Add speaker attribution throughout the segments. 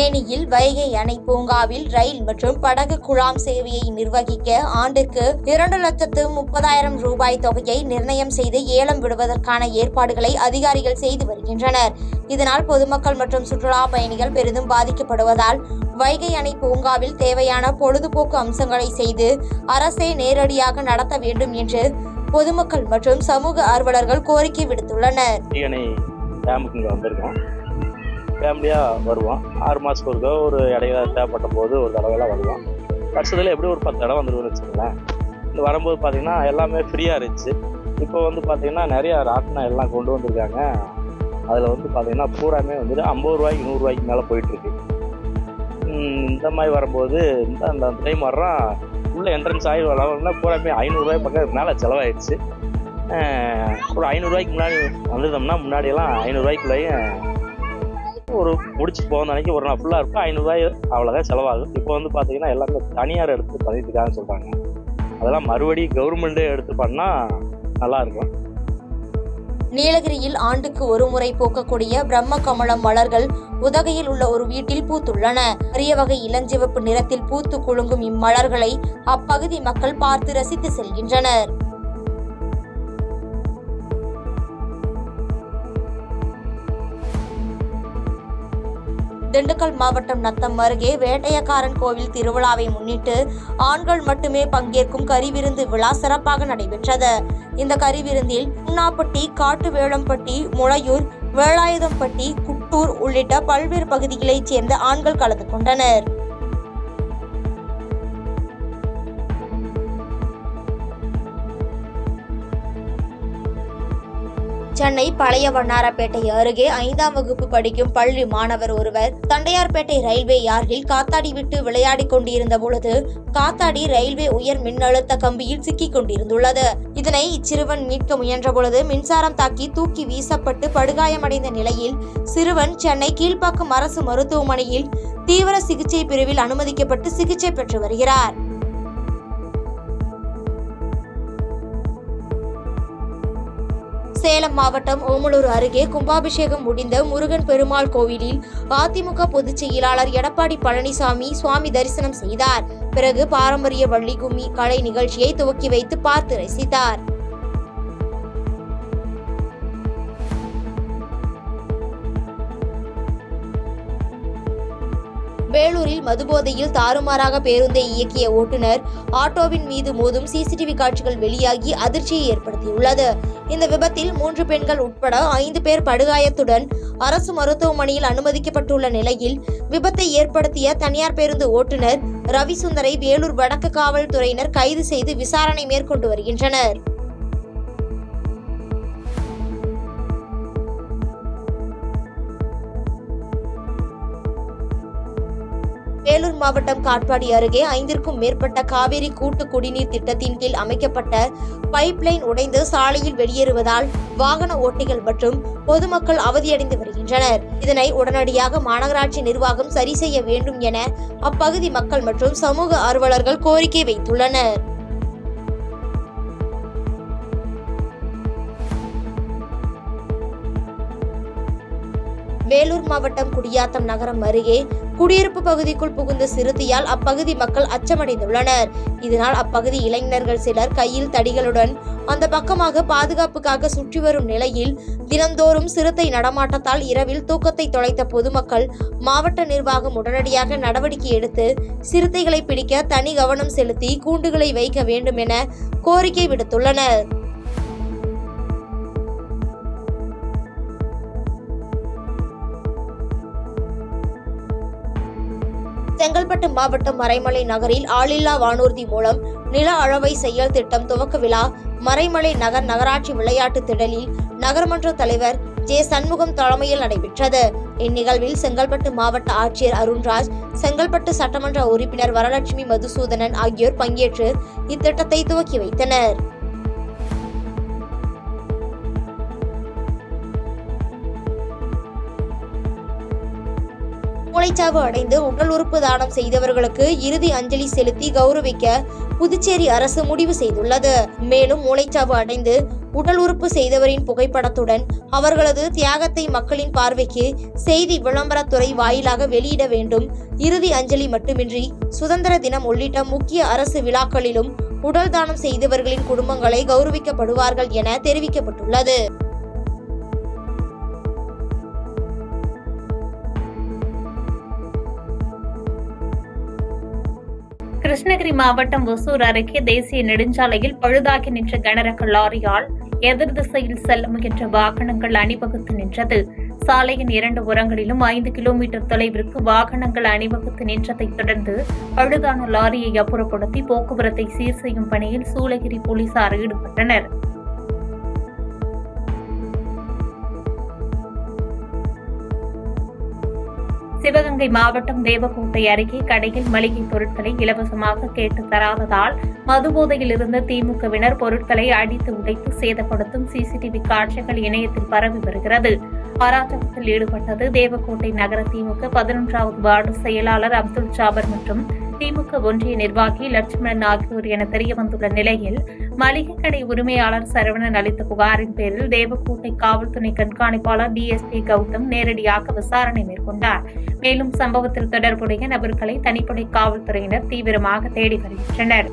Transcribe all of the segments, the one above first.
Speaker 1: தேனியில் வைகை அணை பூங்காவில் ரயில் மற்றும் படகு குழாம் சேவையை நிர்வகிக்க ஆண்டுக்கு 2,30,000 ரூபாய் தொகையை நிர்ணயம் செய்து ஏலம் விடுவதற்கான ஏற்பாடுகளை அதிகாரிகள் செய்து வருகின்றனர். இதனால் பொதுமக்கள் மற்றும் சுற்றுலா பயணிகள் பெரிதும் பாதிக்கப்படுவதால் வைகை அணை பூங்காவில் தேவையான பொழுதுபோக்கு அம்சங்களை செய்து அரசே நேரடியாக நடத்த வேண்டும் என்று பொதுமக்கள் மற்றும் சமூக ஆர்வலர்கள் கோரிக்கை விடுத்துள்ளனர்.
Speaker 2: ஃபேமிலியாக வருவோம். 6 மாதத்துக்கு ஒருக்கா ஒரு இடையில தேவைப்பட்ட போது ஒரு தடவைலாம் வருவோம். வருஷத்தில் எப்படி ஒரு 10 தடவை வந்துடுவோம்னு வச்சுக்கோங்களேன். இந்த வரும்போது பார்த்திங்கன்னா எல்லாமே ஃப்ரீயாக இருந்துச்சு. இப்போ வந்து பார்த்திங்கன்னா நிறையா ராட்டினம் எல்லாம் கொண்டு வந்திருக்காங்க. அதில் வந்து பார்த்திங்கன்னா பூராமே வந்துட்டு 50 ரூபாய்க்கு 100 ரூபாய்க்கு மேலே போயிட்டுருக்கு. இந்த மாதிரி வரும்போது அந்த டைம் வர்றோம் உள்ள என்ட்ரன்ஸ் ஆகி வரலாம்னா பூராமே 500 ரூபாய் பக்கம் மேலே செலவாயிடுச்சு. ஒரு 500 ரூபாய்க்கு முன்னாடி வந்துட்டோம்னா முன்னாடியெல்லாம் 500 ரூபாய்க்குள்ளேயும் ஒரு முடிச்சு போகிற அன்றைக்கி ஒரு நாள் ஃபுல்லாக இருக்கும். 500 ரூபாய் அவ்வளோதான் செலவாகும். இப்போ வந்து பார்த்தீங்கன்னா எல்லாமே தனியார் எடுத்து பண்ணிட்டுருக்காங்கன்னு சொல்கிறாங்க. அதெல்லாம் மறுபடியும் கவர்மெண்ட்டே எடுத்து பண்ணால் நல்லாயிருக்கும்.
Speaker 1: நீலகிரியில் ஆண்டுக்கு ஒரு முறை பூக்கக்கூடிய பிரம்ம கமலம் மலர்கள் உதகையில் உள்ள ஒரு வீட்டில் பூத்துள்ளன. அரிய வகை இளஞ்சிவப்பு நிறத்தில் பூத்து குலுங்கும் இம்மலர்களை அப்பகுதி மக்கள் பார்த்து ரசித்து செல்கின்றனர். திண்டுக்கல் மாவட்டம் நத்தம் அருகே வேட்டையக்காரன் கோவில் திருவிழாவை முன்னிட்டு ஆண்கள் மட்டுமே பங்கேற்கும் கரிவிருந்து விழா சிறப்பாக நடைபெற்றது. இந்த கரிவிருந்தில் முன்னாப்பட்டி, காட்டுவேளம்பட்டி, முளையூர், வேலாயுதம்பட்டி, குட்டூர் உள்ளிட்ட பல்வேறு பகுதிகளைச் சேர்ந்த ஆண்கள் கலந்து கொண்டனர். சென்னை பழைய வண்ணாரப்பேட்டை அருகே 5ஆம் வகுப்பு படிக்கும் பள்ளி மாணவர் ஒருவர் தண்டையார்பேட்டை ரயில்வே யார்டில் காத்தாடி விட்டு விளையாடிக் கொண்டிருந்த பொழுது காத்தாடி ரயில்வே உயர் மின்னழுத்த கம்பியில் சிக்கிக் கொண்டிருந்துள்ளது. இதனை இச்சிறுவன் மீட்க முயன்ற பொழுது மின்சாரம் தாக்கி தூக்கி வீசப்பட்டு படுகாயமடைந்த நிலையில் சிறுவன் சென்னை கீழ்ப்பாக்கம் அரசு மருத்துவமனையில் தீவிர சிகிச்சை பிரிவில் அனுமதிக்கப்பட்டு சிகிச்சை பெற்று வருகிறார். சேலம் மாவட்டம் ஓமலூர் அருகே கும்பாபிஷேகம் முடிந்த முருகன் பெருமாள் கோவிலில் அதிமுக பொதுச் செயலாளர் எடப்பாடி பழனிசாமி சுவாமி தரிசனம் செய்தார். பிறகு பாரம்பரிய வள்ளி கும்மி கலை நிகழ்ச்சியை துவக்கி வைத்து பார்த்து ரசித்தார். வேலூரில் மதுபோதையில் தாறுமாறாக பேருந்தை இயக்கிய ஓட்டுநர் ஆட்டோவின் மீது மோதும் சிசிடிவி காட்சிகள் வெளியாகி அதிர்ச்சியை ஏற்படுத்தியுள்ளது. இந்த விபத்தில் 3 பெண்கள் உட்பட 5 பேர் படுகாயத்துடன் அரசு மருத்துவமனையில் அனுமதிக்கப்பட்டுள்ள நிலையில் விபத்தை ஏற்படுத்திய தனியார் பேருந்து ஓட்டுநர் ரவிசுந்தரை வேலூர் வடக்கு காவல்துறையினர் கைது செய்து விசாரணை மேற்கொண்டு வருகின்றனர். வேலூர் மாவட்டம் காட்பாடி அருகே 5ற்கும் மேற்பட்ட காவிரி கூட்டு குடிநீர் திட்டத்தின் கீழ் அமைக்கப்பட்ட பைப்லைன் உடைந்து சாலையில் வெளியேறுவதால் வாகன ஓட்டிகள் மற்றும் பொதுமக்கள் அவதியடைந்து வருகின்றனர். இதனை உடனடியாக மாநகராட்சி நிர்வாகம் சரி செய்ய வேண்டும் என அப்பகுதி மக்கள் மற்றும் சமூக ஆர்வலர்கள் கோரிக்கை வைத்துள்ளனர். வேலூர் மாவட்டம் குடியாத்தம் நகரம் அருகே குடியிருப்பு பகுதிக்குள் புகுந்த சிறுத்தையால் அப்பகுதி மக்கள் அச்சமடைந்துள்ளனர். இதனால் அப்பகுதி இளைஞர்கள் சிலர் கையில் தடிகளுடன் அந்த பக்கமாக பாதுகாப்புக்காக சுற்றி வரும் நிலையில் தினந்தோறும் சிறுத்தை நடமாட்டத்தால் இரவில் தூக்கத்தை தொலைத்த பொதுமக்கள் மாவட்ட நிர்வாகம் உடனடியாக நடவடிக்கை எடுத்து சிறுத்தைகளை பிடிக்க தனி கவனம் செலுத்தி கூண்டுகளை வைக்க வேண்டும் என கோரிக்கை விடுத்துள்ளனர். செங்கல்பட்டு மாவட்டம் மறைமலை நகரில் ஆளில்லா வானூர்தி மூலம் நில அளவை செயல் திட்டம் துவக்க விழா மறைமலை நகர் நகராட்சி விளையாட்டு திடலில் நகர்மன்ற தலைவர் ஜே சண்முகம் தலைமையில் நடைபெற்றது. இந்நிகழ்வில் செங்கல்பட்டு மாவட்ட ஆட்சியர் அருண்ராஜ், செங்கல்பட்டு சட்டமன்ற உறுப்பினர் வரலட்சுமி மதுசூதனன் ஆகியோர் பங்கேற்று இத்திட்டத்தை துவக்கி வைத்தனர். மூளைச்சாவு அடைந்து உடல் உறுப்பு தானம் செய்தவர்களுக்கு இறுதி அஞ்சலி செலுத்தி கௌரவிக்க புதுச்சேரி அரசு முடிவு செய்துள்ளது. மேலும் மூளைச்சாவு அடைந்து உடல் உறுப்பு செய்தவரின் புகைப்படத்துடன் அவர்களது தியாகத்தை மக்களின் பார்வைக்கு செய்தி விளம்பரத்துறை வாயிலாக வெளியிட வேண்டும். இறுதி அஞ்சலி மட்டுமின்றி சுதந்திர தினம் உள்ளிட்ட முக்கிய அரசு விழாக்களிலும் உடல் தானம் செய்தவர்களின் குடும்பங்களை கௌரவிக்கப்படுவார்கள் என தெரிவிக்கப்பட்டுள்ளது.
Speaker 3: கிருஷ்ணகிரி மாவட்டம் ஒசூர் அருகே தேசிய நெடுஞ்சாலையில் பழுதாகி நின்ற கனரக லாரியால் எதிர் திசையில் செல்ல முயன்ற வாகனங்கள் அணிவகுத்து நின்றது. சாலையின் 2 புறங்களிலும் 5 கிலோமீட்டர் தொலைவிற்கு வாகனங்கள் அணிவகுத்து நின்றதைத் தொடர்ந்து பழுதான லாரியை அப்புறப்படுத்தி போக்குவரத்தை சீர் செய்யும் பணியில் சூளகிரி போலீசார் ஈடுபட்டனர். சிவகங்கை மாவட்டம் தேவக்கோட்டை அருகே கடையில் மளிகை பொருட்களை இலவசமாக கேட்டு தராததால் மதுபோதையில் இருந்த திமுகவினர் பொருட்களை அடித்து உடைத்து சேதப்படுத்தும் சிசிடிவி காட்சிகள் இணையத்தில் பரவி வருகிறது. அராஜகத்தில் ஈடுபட்டது தேவக்கோட்டை நகர திமுக 11வது வார்டு செயலாளர் அப்துல் ஜாபர் மற்றும் திமுக ஒன்றிய நிர்வாகி லட்சுமணன் ஆகியோர் என தெரியவந்துள்ள நிலையில் மளிகை கடை உரிமையாளர் சரவணன் அளித்த புகாரின் பேரில் தேவக்கோட்டை காவல்துறை கண்காணிப்பாளர் டிஎஸ்பி கௌதம் நேரடியாக விசாரணை மேற்கொண்டார். மேலும் சம்பவத்தில் தொடர்புடைய நபர்களை தனிப்படை காவல்துறையினர் தீவிரமாக தேடி வருகின்றனர்.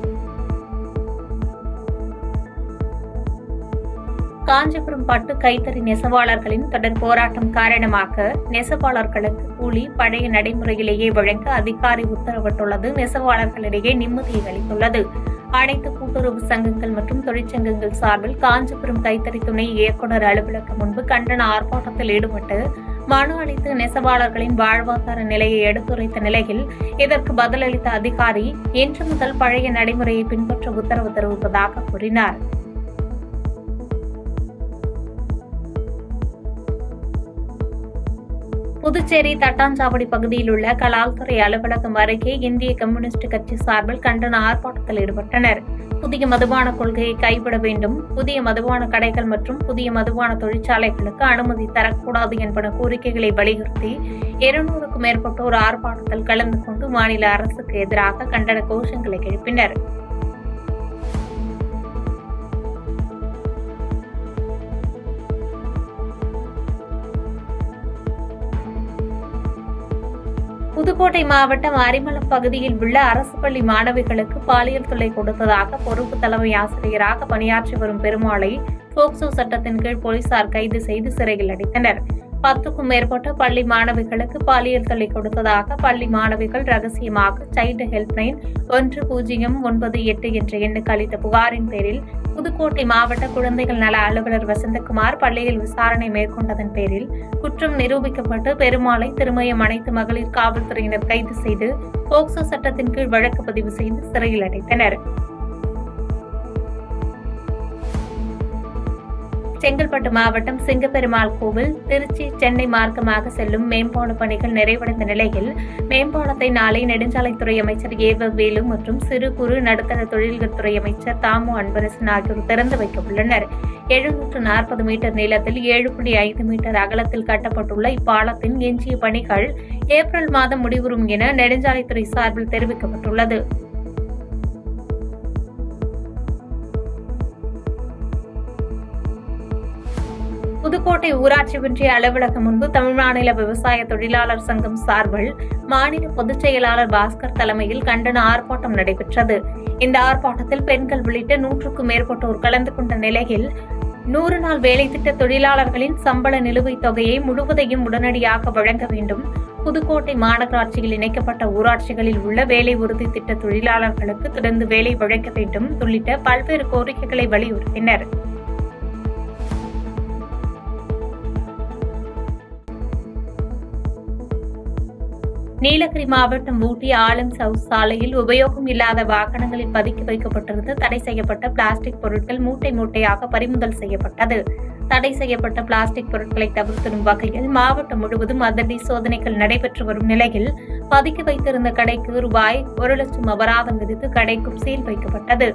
Speaker 3: காஞ்சிபுரம் பட்டு கைத்தறி நெசவாளர்களின் தொடர் போராட்டம் காரணமாக நெசவாளர்களுக்கு கூலி பழைய நடைமுறையிலேயே வழங்க அதிகாரி உத்தரவிட்டுள்ளது நெசவாளர்களிடையே நிம்மதியை அளித்துள்ளது. அனைத்து கூட்டுறவு சங்கங்கள் மற்றும் தொழிற்சங்கங்கள் சார்பில் காஞ்சிபுரம் கைத்தறி துணை இயக்குநர் அலுவலகம் முன்பு கண்டன ஆர்ப்பாட்டத்தில் ஈடுபட்டு மனு அளித்து நெசவாளர்களின் வாழ்வாதார நிலையை எடுத்துரைத்த நிலையில் இதற்கு பதிலளித்த அதிகாரி இன்று முதல் பழைய நடைமுறையை பின்பற்ற உத்தரவு தெரிவிப்பதாக கூறினார். புதுச்சேரி தட்டாஞ்சாவடி பகுதியில் உள்ள கலால்துறை அலுவலகம் அருகே இந்திய கம்யூனிஸ்ட் கட்சி சார்பில் கண்டன ஆர்ப்பாட்டத்தில் ஈடுபட்டனர். புதிய மதுபான கொள்கையை கைவிட வேண்டும், புதிய மதுபான கடைகள் மற்றும் புதிய மதுபான தொழிற்சாலைகளுக்கு அனுமதி தரக்கூடாது என்பன கோரிக்கைகளை வலியுறுத்தி 200க்கும் மேற்பட்டோர் ஆர்ப்பாட்டத்தில் கலந்து கொண்டு மாநில அரசுக்கு எதிராக கண்டன கோஷங்களை எழுப்பினர். புதுக்கோட்டை மாவட்டம் அரிமளம் பகுதியில் உள்ள அரசு பள்ளி மாணவிகளுக்கு பாலியல் தொல்லை கொடுத்ததாக பொறுப்பு தலைமை ஆசிரியராக பணியாற்றி வரும் பெருமாளை போக்சோ சட்டத்தின் கீழ் போலீசார் கைது செய்து சிறையில் அடைத்தனர். 10க்கும் மேற்பட்ட பள்ளி மாணவிகளுக்கு பாலியல் தொல்லை கொடுத்ததாக பள்ளி மாணவிகள் ரகசியமாக சைல்டு ஹெல்ப்லைன் 1098 என்ற எண்ணுக்கு அளித்த புகாரின் பேரில் புதுக்கோட்டை மாவட்ட குழந்தைகள் நல அலுவலர் வசந்தகுமார் பள்ளியில் விசாரணை மேற்கொண்டதன் பேரில் குற்றம் நிரூபிக்கப்பட்டு பெருமாளை திருமயம் அனைத்து மகளிர் காவல்துறையினர் கைது செய்து போக்சோ சட்டத்தின் கீழ் வழக்கு பதிவு செய்து சிறையில் அடைத்தனர். செங்கல்பட்டு மாவட்டம் சிங்கப்பெருமாள் கோவில் திருச்சி சென்னை மார்க்கமாக செல்லும் மேம்பால பணிகள் நிறைவடைந்த நிலையில் மேம்பாலத்தை நாளை நெடுஞ்சாலைத்துறை அமைச்சர் வேலு மற்றும் சிறு குறு நடுத்தர தொழில்கள் துறை அமைச்சர் தாமு அன்பரசன் ஆகியோர் திறந்து வைக்க உள்ளனர். 740 மீட்டர் நீளத்தில் 7.5 மீட்டர் அகலத்தில் கட்டப்பட்டுள்ள இப்பாலத்தின் எஞ்சிய பணிகள் ஏப்ரல் மாதம் முடிவுறும் என நெடுஞ்சாலைத்துறை சார்பில் தெரிவிக்கப்பட்டுள்ளது. புதுக்கோட்டை ஊராட்சி ஒன்றிய அலுவலகம் முன்பு தமிழ் மாநில விவசாய தொழிலாளர் சங்கம் சார்பில் மாநில பொதுச் செயலாளர் பாஸ்கர் தலைமையில் கண்டன ஆர்ப்பாட்டம் நடைபெற்றது. இந்த ஆர்ப்பாட்டத்தில் பெண்கள் உள்ளிட்ட 100க்கும் மேற்பட்டோர் கலந்து கொண்ட நிலையில் 100 நாள் வேலை திட்ட தொழிலாளர்களின் சம்பள நிலுவைத் தொகையை முழுவதையும் உடனடியாக வழங்க வேண்டும், புதுக்கோட்டை மாநகராட்சியில் இணைக்கப்பட்ட ஊராட்சிகளில் உள்ள வேலை உறுதி திட்ட தொழிலாளர்களுக்கு தொடர்ந்து வேலை வழங்க வேண்டும் உள்ளிட்ட பல்வேறு கோரிக்கைகளை வலியுறுத்தினர். நீலகிரி மாவட்டம் ஊட்டி ஆலம்ஸ் ஹவுஸ் சாலையில் உபயோகம் இல்லாத வாகனங்களில் பதுக்கி வைக்கப்பட்டிருந்த தடை செய்யப்பட்ட பிளாஸ்டிக் பொருட்கள் மூட்டை மூட்டையாக பறிமுதல் செய்யப்பட்டது. தடை செய்யப்பட்ட பிளாஸ்டிக் பொருட்களை தவிர்த்திடும் வகையில் மாவட்டம் முழுவதும் அதிரடி சோதனைகள் நடைபெற்று வரும் நிலையில் பதுக்கி வைத்திருந்த கடைக்கு ரூபாய் 1 லட்சம் அபராதம் விதித்து கடைக்கும் சீல் வைக்கப்பட்டது.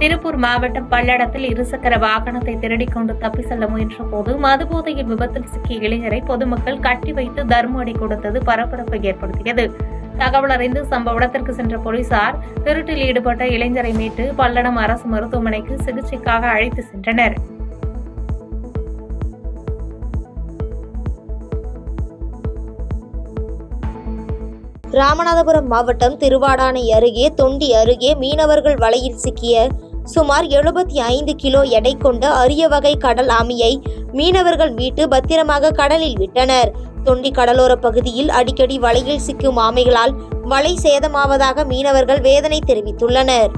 Speaker 3: திருப்பூர் மாவட்டம் பல்லடத்தில் இருசக்கர வாகனத்தை திருடிக் கொண்டு தப்பி செல்ல முயன்ற போது மதுபோதையில் விபத்தில் சிக்கிய இளைஞரை பொதுமக்கள் கட்டி வைத்து தர்ம அடி கொடுத்தது பரபரப்பை ஏற்படுத்தியது. தகவல் அறிந்து சம்பவ இடத்திற்கு சென்ற போலீசார் திருட்டில் ஈடுபட்ட இளைஞரை மீட்டு பல்லடம் அரசு மருத்துவமனைக்கு சிகிச்சைக்காக அழைத்து சென்றனர்.
Speaker 1: ராமநாதபுரம் மாவட்டம் திருவாடானை அருகே தொண்டி அருகே மீனவர்கள் வலையில் சிக்கிய சுமார் 75 கிலோ எடை கொண்ட அரிய வகை கடல் ஆமையை மீனவர்கள் மீட்டு பத்திரமாக கடலில் விட்டனர். தொண்டி கடலோர பகுதியில் அடிக்கடி வலையில் சிக்கும் ஆமைகளால் வலை சேதமாவதாக மீனவர்கள் வேதனை தெரிவித்துள்ளனர்.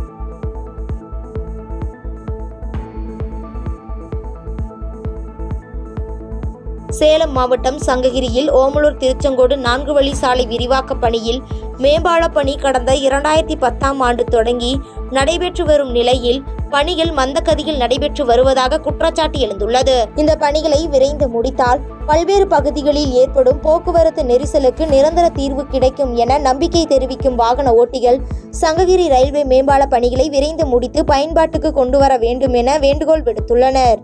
Speaker 1: சேலம் மாவட்டம் சங்ககிரியில் ஓமலூர் திருச்செங்கோடு 4 வழி சாலை விரிவாக்க பணியில் மேம்பால பணி கடந்த 2010ஆம் ஆண்டு தொடங்கி நடைபெற்று வரும் நிலையில் பணிகள் மந்தகதியில் நடைபெற்று வருவதாக குற்றச்சாட்டு எழுந்துள்ளது. இந்த பணிகளை விரைந்து முடித்தால் பல்வேறு பகுதிகளில் ஏற்படும் போக்குவரத்து நெரிசலுக்கு நிரந்தர தீர்வு கிடைக்கும் என நம்பிக்கை தெரிவிக்கும் வாகன ஓட்டிகள் சங்ககிரி ரயில்வே மேம்பால பணிகளை விரைந்து முடித்து பயன்பாட்டுக்கு கொண்டு வர வேண்டும் என வேண்டுகோள் விடுத்துள்ளனர்.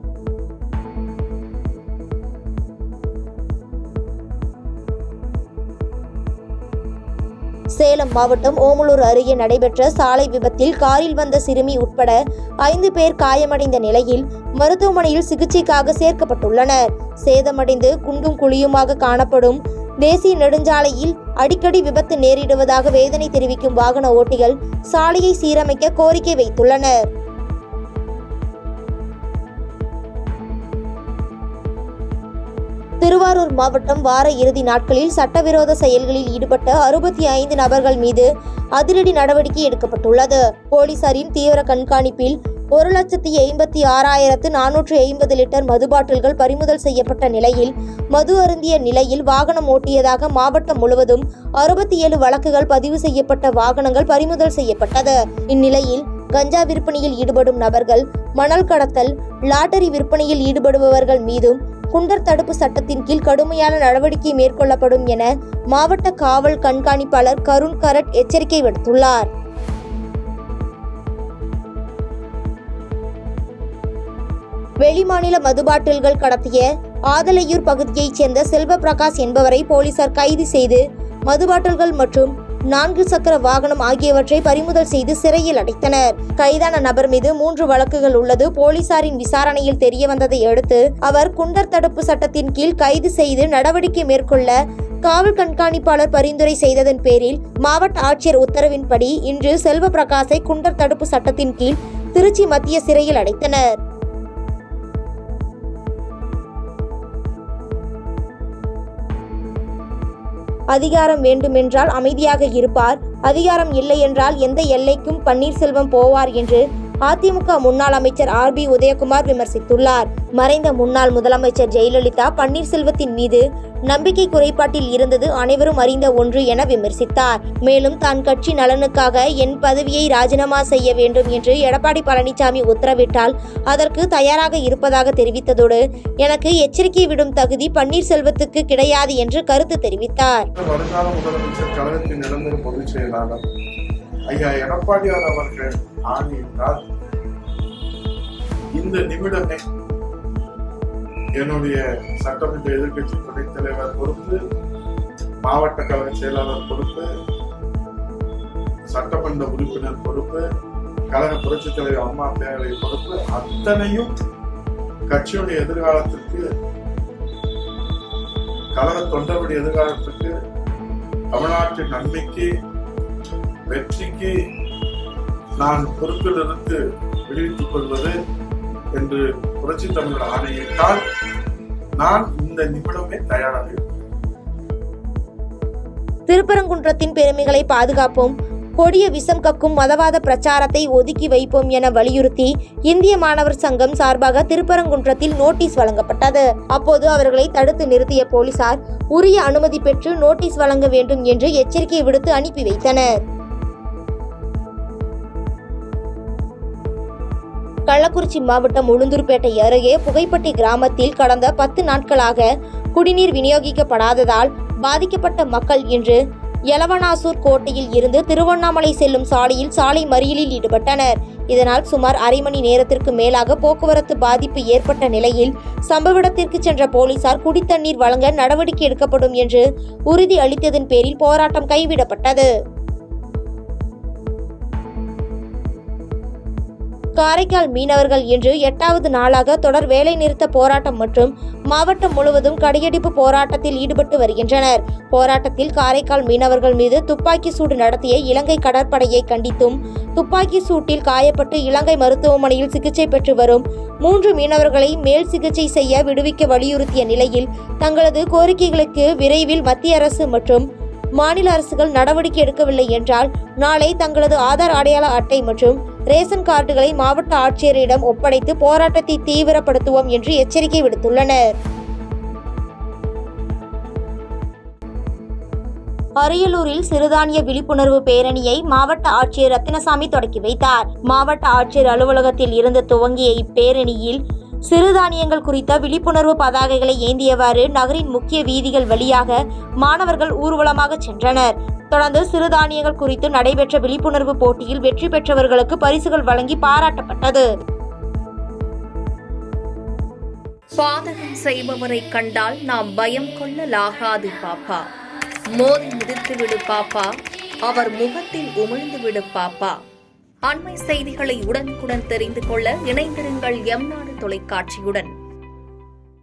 Speaker 1: சேலம் மாவட்டம் ஓமலூர் அருகே நடைபெற்ற சாலை விபத்தில் காரில் வந்த சிறுமி உட்பட 5 பேர் காயமடைந்த நிலையில் மருத்துவமனையில் சிகிச்சைக்காக சேர்க்கப்பட்டுள்ளனர். சேதமடைந்து குண்டும் குழியுமாக காணப்படும் தேசிய நெடுஞ்சாலையில் அடிக்கடி விபத்து நேரிடுவதாக வேதனை தெரிவிக்கும் வாகன ஓட்டிகள் சாலையை சீரமைக்க கோரிக்கை வைத்துள்ளனர். திருவாரூர் மாவட்டம் வார இறுதி நாட்களில் சட்டவிரோத செயல்களில் ஈடுபட்ட 65 நபர்கள் மீது அதிரடி நடவடிக்கை எடுக்கப்பட்டுள்ளது. போலீசாரின் தீவிர கண்காணிப்பில் 1,86,450 லிட்டர் மது பாட்டில்கள் பறிமுதல் செய்யப்பட்ட நிலையில் மது அருந்திய நிலையில் வாகனம் ஓட்டியதாக மாவட்டம் முழுவதும் 67 வழக்குகள் பதிவு செய்யப்பட்ட வாகனங்கள் பறிமுதல் செய்யப்பட்டது. இந்நிலையில் கஞ்சா விற்பனையில் ஈடுபடும் நபர்கள், மணல் கடத்தல், லாட்டரி விற்பனையில் ஈடுபடுபவர்கள் மீதும் குண்டர் தடுப்பு சட்டத்தின் கீழ் கடுமையான நடவடிக்கை மேற்கொள்ளப்படும் என மாவட்ட காவல் கண்காணிப்பாளர் கருண் கரட் எச்சரிக்கை விடுத்துள்ளார். வெளிமாநில மது பாட்டில்கள் கடத்திய ஆதலையூர் பகுதியைச் சேர்ந்த செல்வ பிரகாஷ் என்பவரை போலீசார் கைது செய்து மது பாட்டில்கள் மற்றும் 4 சக்கர வாகனம் ஆகியவற்றை பறிமுதல் செய்து சிறையில் அடைத்தனர். கைதான நபர் மீது 3 வழக்குகள் உள்ளது போலீசாரின் விசாரணையில் தெரியவந்ததை அடுத்து அவர் குண்டர் தடுப்பு சட்டத்தின் கீழ் கைது செய்து நடவடிக்கை மேற்கொள்ள காவல் கண்காணிப்பாளர் பரிந்துரை செய்ததன் பேரில் மாவட்ட ஆட்சியர் உத்தரவின்படி இன்று செல்வ பிரகாஷை குண்டர் தடுப்பு சட்டத்தின் கீழ் திருச்சி மத்திய சிறையில் அடைத்தனர். அதிகாரம் வேண்டுமென்றால் அமைதியாக இருப்பார், அதிகாரம் இல்லை என்றால் எந்த எல்லைக்கும் பன்னீர்செல்வம் போவார் என்று அதிமுக முன்னாள் அமைச்சர் RB உதயகுமார் விமர்சித்துள்ளார். மறைந்த முன்னாள் முதலமைச்சர் ஜெயலலிதா பன்னீர்செல்வத்தின் மீது நம்பிக்கை குறைபாட்டில் இருந்தது அனைவரும் அறிந்த ஒன்று என விமர்சித்தார். மேலும் தான் கட்சி நலனுக்காக என் பதவியை ராஜினாமா செய்ய வேண்டும் என்று எடப்பாடி பழனிசாமி உத்தரவிட்டால் அதற்கு தயாராக இருப்பதாக தெரிவித்ததோடு எனக்கு எச்சரிக்கை விடும் தகுதி பன்னீர்செல்வத்துக்கு கிடையாது என்று கருத்து தெரிவித்தார்.
Speaker 4: வருங்கால முதலமைச்சர் கழகத்தின் நிரந்தர பொதுச் செயலாளர் ஐயா எடப்பாடியார் அவர்கள் ஆணையிட்டால் இந்த நிமிடமே என்னுடைய சட்டமன்ற எதிர்கட்சி துணைத் தலைவர் பொறுப்பு, மாவட்ட கழக செயலாளர் பொறுப்பு, சட்டமன்ற உறுப்பினர் பொறுப்பு, கழக புரட்சித் தலைவர் அம்மா பேரவை பொறுப்பு அத்தனையும் கட்சியுடைய எதிர்காலத்திற்கு, கழக தொண்டருடைய எதிர்காலத்திற்கு, தமிழ்நாட்டின் நன்மைக்கு, வெற்றிக்கு நான் பொறுப்பிலிருந்து விடுவித்துக் கொள்வது என்று புரட்சி தமிழர் ஆணையிட்டால் நான் இந்த நிமிடமே தயாராக இருக்கிறேன்.
Speaker 1: திருப்பரங்குன்றத்தின் பெருமைகளை பாதுகாப்போம், கொடிய விஷம் கக்கும் மதவாத பிரச்சாரத்தை ஒதுக்கி வைப்போம் என வலியுறுத்தி இந்திய மாணவர் சங்கம் சார்பாக திருப்பரங்குன்றத்தில் நோட்டீஸ் வழங்கப்பட்டது. அப்போது அவர்களை தடுத்து நிறுத்திய போலீசார் உரிய அனுமதி பெற்று நோட்டீஸ் வழங்க வேண்டும் என்று எச்சரிக்கை விடுத்து அனுப்பி வைத்தனர். கள்ளக்குறிச்சி மாவட்டம் உளுந்தூர்பேட்டை அருகே புகைப்பட்டி கிராமத்தில் கடந்த 10 நாட்களாக குடிநீர் விநியோகிக்கப்படாததால் பாதிக்கப்பட்ட மக்கள் இன்று எலவனாசூர் கோட்டையில் இருந்து திருவண்ணாமலை செல்லும் சாலையில் சாலை மறியலில் ஈடுபட்டனர். இதனால் சுமார் அரை மணி நேரத்திற்கு மேலாக போக்குவரத்து பாதிப்பு ஏற்பட்ட நிலையில் சம்பவ இடத்திற்கு சென்ற போலீசார் குடித்தண்ணீர் வழங்க நடவடிக்கை எடுக்கப்படும் என்று உறுதி அளித்ததன் பேரில் போராட்டம் கைவிடப்பட்டது. காரைக்கால் மீனவர்கள் இன்று 8வது நாளாக தொடர் வேலைநிறுத்த போராட்டம் மற்றும் மாவட்டம் முழுவதும் கடையடைப்பு போராட்டத்தில் ஈடுபட்டு வருகின்றனர். போராட்டத்தில் காரைக்கால் மீனவர்கள் மீது துப்பாக்கி சூடு நடத்திய இலங்கை கடற்படையை கண்டித்தும், துப்பாக்கி சூட்டில் காயப்பட்டு இலங்கை மருத்துவமனையில் சிகிச்சை பெற்று வரும் 3 மீனவர்களை மேல் சிகிச்சை செய்ய விடுவிக்க வலியுறுத்திய நிலையில் தங்களது கோரிக்கைகளுக்கு விரைவில் மத்திய அரசு மற்றும் மாநில அரசுகள் நடவடிக்கை எடுக்கவில்லை என்றால் நாளை தங்களது ஆதார் அடையாள அட்டை மற்றும் ரேஷன் கார்டுகளை மாவட்ட ஆட்சியரிடம் ஒப்படைத்து போராட்டத்தை தீவிரப்படுத்துவோம் என்று எச்சரிக்கை விடுத்துள்ளனர். அரியலூரில் சிறுதானிய விழிப்புணர்வு பேரணியை மாவட்ட ஆட்சியர் ரத்தினசாமி தொடக்கி வைத்தார். மாவட்ட ஆட்சியர் அலுவலகத்தில் இருந்து துவங்கிய இப்பேரணியில் சிறுதானியங்கள் குறித்த விழிப்புணர்வு பதாகைகளை ஏந்தியவாறு நகரின் முக்கிய வீதிகள் வழியாக மாணவர்கள் ஊர்வலமாக சென்றனர். தொடர்ந்து சிறுதானியங்கள் குறித்து நடைபெற்ற விழிப்புணர்வு போட்டியில் வெற்றி பெற்றவர்களுக்கு பரிசுகள் வழங்கி பாராட்டப்பட்டது.
Speaker 3: பாதகம் செய்பவரை கண்டால் நாம் பயம் கொள்ளலாகாது பாப்பா, மோதி மிதித்து விடு பாப்பா, அவர் முகத்தில் உமிழ்ந்து விடு பாப்பா. அண்மை செய்திகளை உடனுக்குடன் தெரிந்து கொள்ள இணைந்திருங்கள் எம் நாடு தொலைக்காட்சியுடன்.